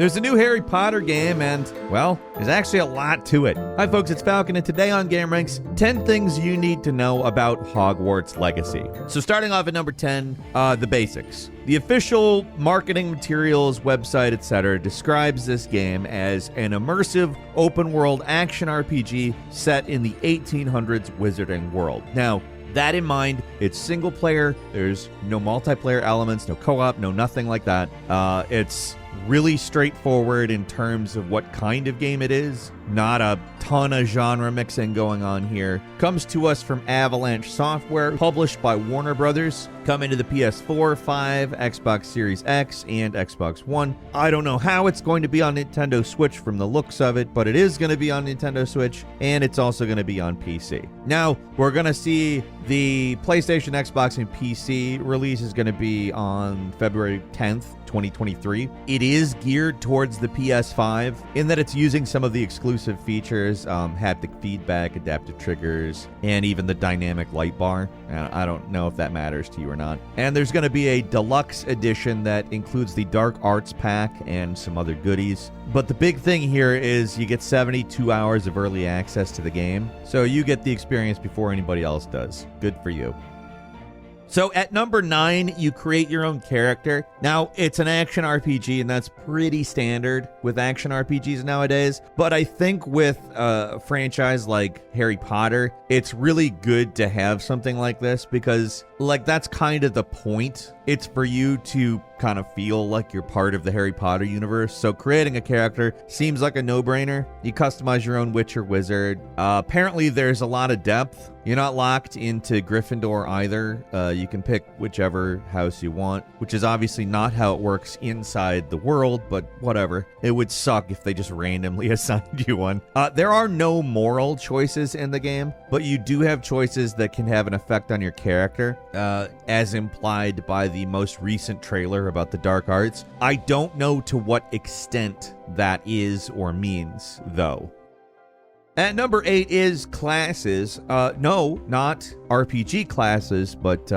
There's a new Harry Potter game and, well, there's actually a lot to it. Hi folks, it's Falcon, and today on gameranx, 10 things you need to know about Hogwarts Legacy. So starting off at number 10, the basics. The official marketing materials, website, etc. describes this game as an immersive, open-world action RPG set in the 1800s wizarding world. Now, that in mind, it's single player, there's no multiplayer elements, no co-op, no nothing like that. It's really straightforward in terms of what kind of game it is. Not a ton of genre mixing going on here. Comes to us from Avalanche Software, published by Warner Brothers. Coming to the PS4, 5, Xbox Series X, and Xbox One. I don't know how it's going to be on Nintendo Switch from the looks of it, but it is going to be on Nintendo Switch, and it's also going to be on PC. Now, we're going to see the PlayStation, Xbox, and PC release is going to be on February 10th, 2023. It is geared towards the PS5 in that it's using some of the exclusive features, haptic feedback, adaptive triggers, and even the dynamic light bar. I don't know if that matters to you or not. And there's going to be a deluxe edition that includes the Dark Arts pack and some other goodies. But the big thing here is you get 72 hours of early access to the game, so you get the experience before anybody else does. Good for you. So at number 9, you create your own character. Now, it's an action RPG, and that's pretty standard with action RPGs nowadays. But I think with a franchise like Harry Potter, it's really good to have something like this because, like, that's kind of the point. It's for you to kind of feel like you're part of the Harry Potter universe. So creating a character seems like a no-brainer. You customize your own witch or wizard. Apparently, there's a lot of depth. You're not locked into Gryffindor either. You can pick whichever house you want, which is obviously not how it works inside the world, but whatever. It would suck if they just randomly assigned you one. There are no moral choices in the game, but you do have choices that can have an effect on your character, as implied by the most recent trailer about the Dark Arts. I don't know to what extent that is or means, though. At number 8 is classes. No, not RPG classes, but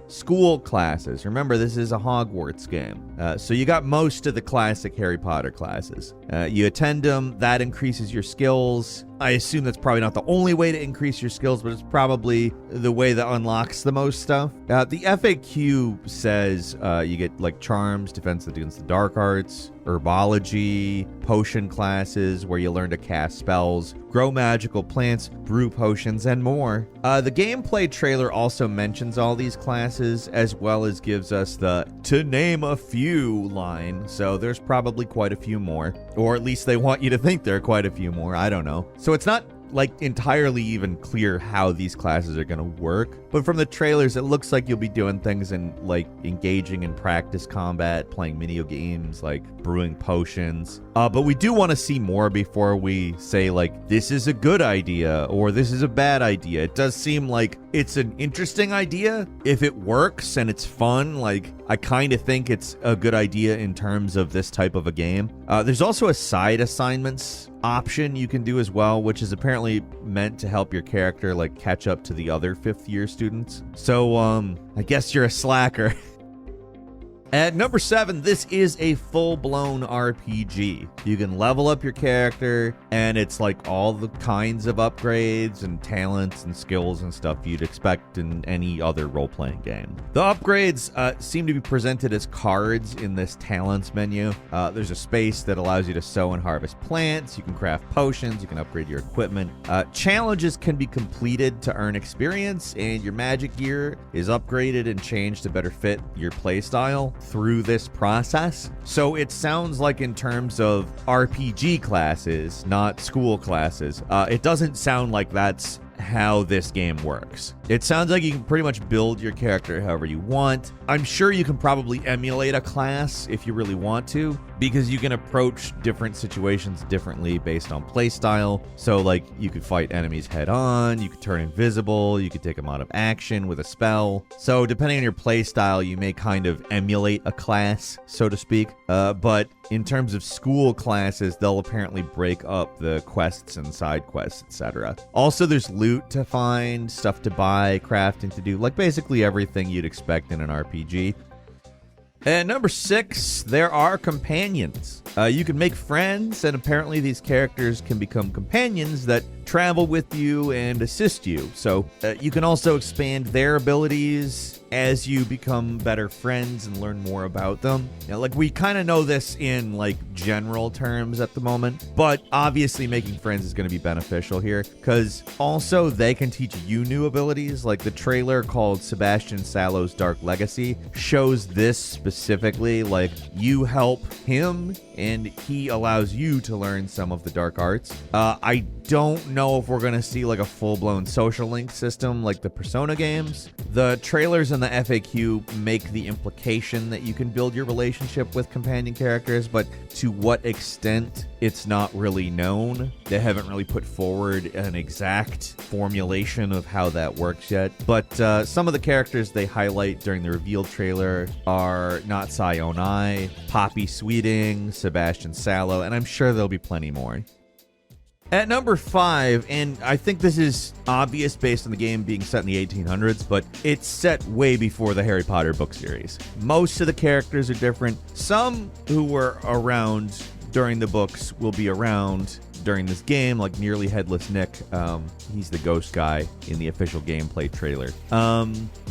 school classes. Remember, this is a Hogwarts game. So you got most of the classic Harry Potter classes. You attend them, that increases your skills. I assume that's probably not the only way to increase your skills, but it's probably the way that unlocks the most stuff. The FAQ says you get like charms, defense against the dark arts, herbology, potion classes where you learn to cast spells, grow magical plants, brew potions, and more. The gameplay trailer also mentions all these classes as well as gives us the "to name a few" line, so there's probably quite a few more, or at least they want you to think there are quite a few more. I don't know. So it's not like entirely even clear how these classes are going to work, but from the trailers it looks like you'll be doing things in like engaging in practice combat, playing video games, like brewing potions, but we do want to see more before we say like this is a good idea or this is a bad idea. It does seem like it's an interesting idea if it works and it's fun. Like, I kind of think it's a good idea in terms of this type of a game. There's also a side assignments option you can do as well, which is apparently meant to help your character like catch up to the other 5th year students. So I guess you're a slacker. At number 7, this is a full-blown RPG. You can level up your character, and it's like all the kinds of upgrades and talents and skills and stuff you'd expect in any other role-playing game. The upgrades seem to be presented as cards in this talents menu. There's a space that allows you to sow and harvest plants. You can craft potions. You can upgrade your equipment. Challenges can be completed to earn experience, and your magic gear is upgraded and changed to better fit your playstyle through this process. So it sounds like in terms of RPG classes, not school classes, it doesn't sound like that's how this game works. It sounds like you can pretty much build your character however you want. I'm sure you can probably emulate a class if you really want to, because you can approach different situations differently based on playstyle. So like you could fight enemies head on, you could turn invisible, you could take them out of action with a spell. So depending on your playstyle, you may kind of emulate a class, so to speak. But in terms of school classes, they'll apparently break up the quests and side quests, etc. Also, there's loot to find, stuff to buy, crafting to do, like basically everything you'd expect in an RPG. And number 6, there are companions. You can make friends, and apparently these characters can become companions that travel with you and assist you. So you can also expand their abilities as you become better friends and learn more about them. Like, we kind of know this in like general terms at the moment, but obviously making friends is going to be beneficial here, because also they can teach you new abilities. Like the trailer called Sebastian Sallow's Dark Legacy shows this specifically. Like, you help him and he allows you to learn some of the dark arts. I don't know if we're going to see like a full-blown social link system like the Persona games. The trailers and the FAQ make the implication that you can build your relationship with companion characters, but to what extent, it's not really known. They haven't really put forward an exact formulation of how that works yet. But some of the characters they highlight during the reveal trailer are Not Sayonai, Poppy Sweeting, Sebastian Sallow, and I'm sure there'll be plenty more. At number 5, and I think this is obvious based on the game being set in the 1800s, but it's set way before the Harry Potter book series. Most of the characters are different. Some who were around during the books will be around during this game, like Nearly Headless Nick. He's the ghost guy in the official gameplay trailer.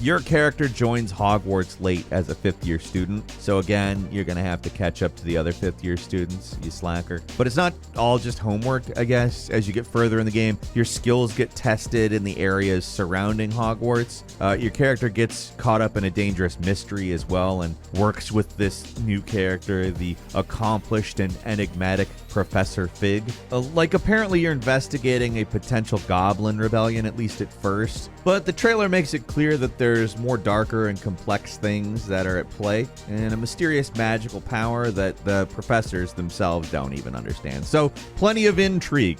Your character joins Hogwarts late as a 5th-year student, so again, you're gonna have to catch up to the other 5th-year students, you slacker. But it's not all just homework, I guess. As you get further in the game, your skills get tested in the areas surrounding Hogwarts. Your character gets caught up in a dangerous mystery as well, and works with this new character, the accomplished and enigmatic Professor Fig. Like, apparently you're investigating a potential goblin rebellion, at least at first, but the trailer makes it clear that there's more darker and complex things that are at play, and a mysterious magical power that the professors themselves don't even understand. So, plenty of intrigue.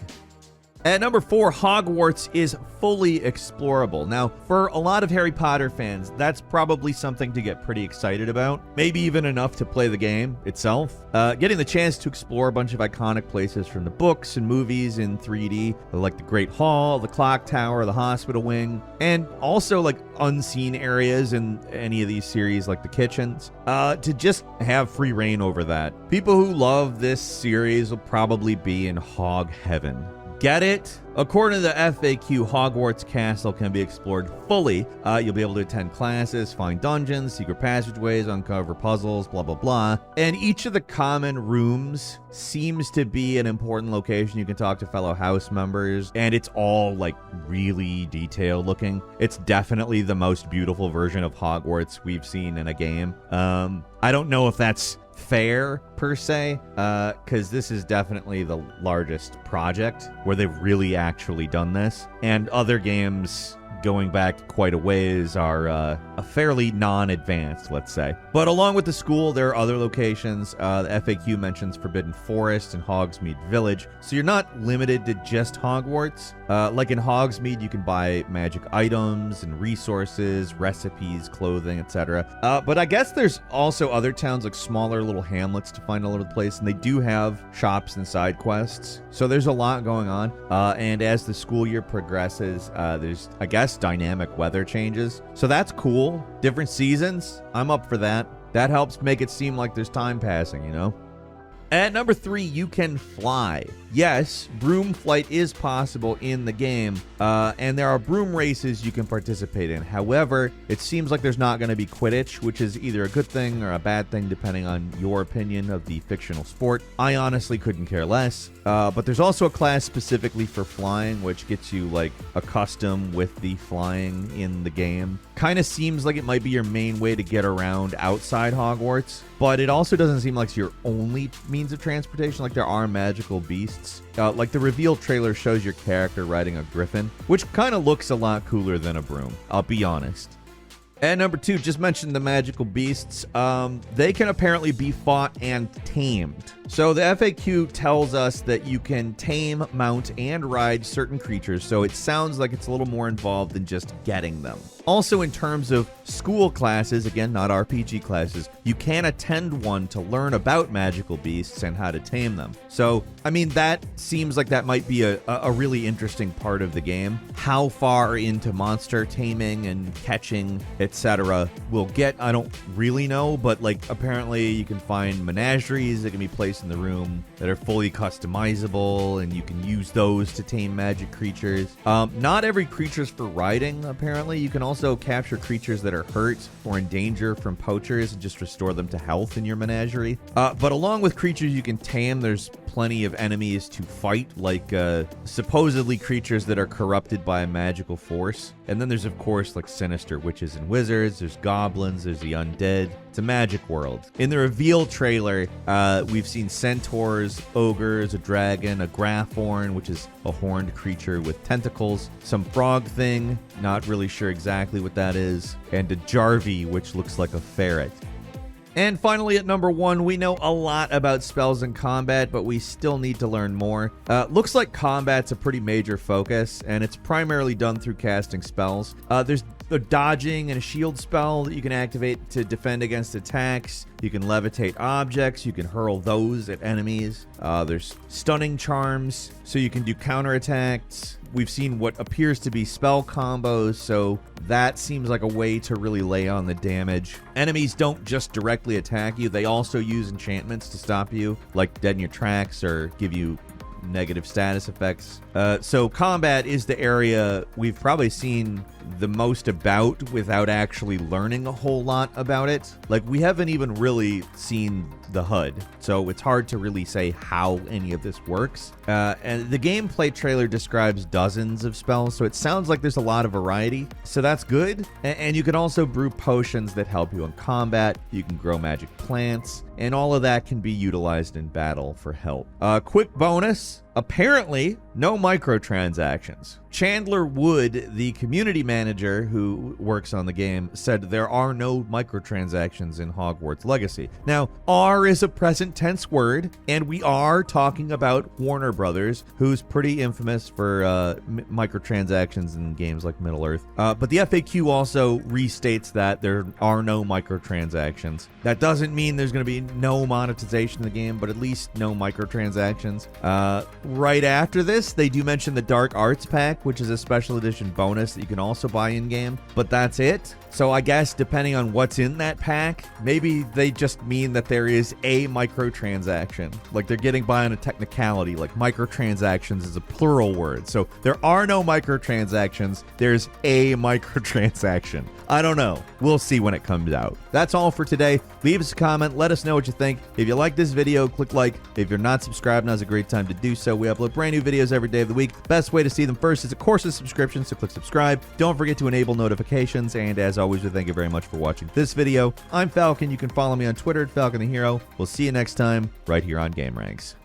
At number 4, Hogwarts is fully explorable. Now, for a lot of Harry Potter fans, that's probably something to get pretty excited about. Maybe even enough to play the game itself. Getting the chance to explore a bunch of iconic places from the books and movies in 3D, like the Great Hall, the Clock Tower, the Hospital Wing, and also like unseen areas in any of these series like the kitchens, to just have free reign over that. People who love this series will probably be in hog heaven. Get it? According to the FAQ, Hogwarts Castle can be explored fully. You'll be able to attend classes, find dungeons, secret passageways, uncover puzzles, blah, blah, blah. And each of the common rooms seems to be an important location. You can talk to fellow house members, and it's all like really detailed looking. It's definitely the most beautiful version of Hogwarts we've seen in a game. I don't know if that's fair per se, because this is definitely the largest project where they've really actually done this, and other games going back quite a ways are a fairly non-advanced, let's say. But along with the school, there are other locations. The FAQ mentions Forbidden Forest and Hogsmeade Village, so you're not limited to just Hogwarts. Like in Hogsmeade, you can buy magic items and resources, recipes, clothing, etc. But I guess there's also other towns, like smaller little hamlets, to find all over the place, and they do have shops and side quests. So there's a lot going on. And as the school year progresses, there's, I guess, dynamic weather changes. So that's cool. Different seasons. I'm up for that. That helps make it seem like there's time passing, you know? At number 3, you can fly. Yes, broom flight is possible in the game, and there are broom races you can participate in. However, it seems like there's not going to be Quidditch, which is either a good thing or a bad thing, depending on your opinion of the fictional sport. I honestly couldn't care less. But there's also a class specifically for flying, which gets you, like, accustomed with the flying in the game. Kind of seems like it might be your main way to get around outside Hogwarts, but it also doesn't seem like it's your only means of transportation. Like, there are magical beasts. Like the reveal trailer shows your character riding a griffin, which kind of looks a lot cooler than a broom, I'll be honest. And number 2, just mentioned the magical beasts. They can apparently be fought and tamed. So the FAQ tells us that you can tame, mount, and ride certain creatures, so it sounds like it's a little more involved than just getting them. Also, in terms of school classes, again, not RPG classes, you can attend one to learn about magical beasts and how to tame them. So, I mean, that seems like that might be a really interesting part of the game. How far into monster taming and catching, etc. we'll get, I don't really know, but like apparently you can find menageries that can be placed in the room that are fully customizable, and you can use those to tame magic creatures. Not every creature's for riding, apparently. You can also capture creatures that are hurt or in danger from poachers and just restore them to health in your menagerie. But along with creatures you can tame, there's plenty of enemies to fight, like supposedly creatures that are corrupted by a magical force. And then there's, of course, like sinister witches and wizards, there's goblins, there's the undead. It's a magic world. In the reveal trailer, we've seen centaurs, ogres, a dragon, a graphorn, which is a horned creature with tentacles, some frog thing, not really sure exactly what that is, and a Jarvie, which looks like a ferret. And finally, at number 1, we know a lot about spells and combat, but we still need to learn more. Looks like combat's a pretty major focus, and it's primarily done through casting spells. There's a dodging and a shield spell that you can activate to defend against attacks. You can levitate objects. You can hurl those at enemies. There's stunning charms, so you can do counterattacks. We've seen what appears to be spell combos, so that seems like a way to really lay on the damage. Enemies don't just directly attack you, they also use enchantments to stop you, like dead in your tracks or give you negative status effects. So combat is the area we've probably seen the most about without actually learning a whole lot about it. Like, we haven't even really seen the HUD, so it's hard to really say how any of this works. And the gameplay trailer describes dozens of spells, so it sounds like there's a lot of variety, so that's good. And you can also brew potions that help you in combat. You can grow magic plants, and all of that can be utilized in battle for help. Quick bonus, apparently no microtransactions. Chandler Wood, the community manager who works on the game, said there are no microtransactions in Hogwarts Legacy. Now, are is a present tense word, and we are talking about Warner Brothers, who's pretty infamous for microtransactions in games like Middle-earth. But the FAQ also restates that there are no microtransactions. That doesn't mean there's going to be no monetization in the game, but at least no microtransactions. Right after this, they do mention the Dark Arts Pack, which is a special edition bonus that you can also buy in-game, but that's it. So I guess depending on what's in that pack, maybe they just mean that there is a microtransaction. Like they're getting by on a technicality, like microtransactions is a plural word. So there are no microtransactions, there's a microtransaction. I don't know. We'll see when it comes out. That's all for today. Leave us a comment. Let us know what you think. If you like this video, click like. If you're not subscribed, now's a great time to do so. We upload brand new videos every day of the week. Best way to see them first is, of course, a subscription, so click subscribe. Don't forget to enable notifications, and as always, we thank you very much for watching this video. I'm Falcon. You can follow me on Twitter at Falcon the Hero. We'll see you next time right here on gameranx.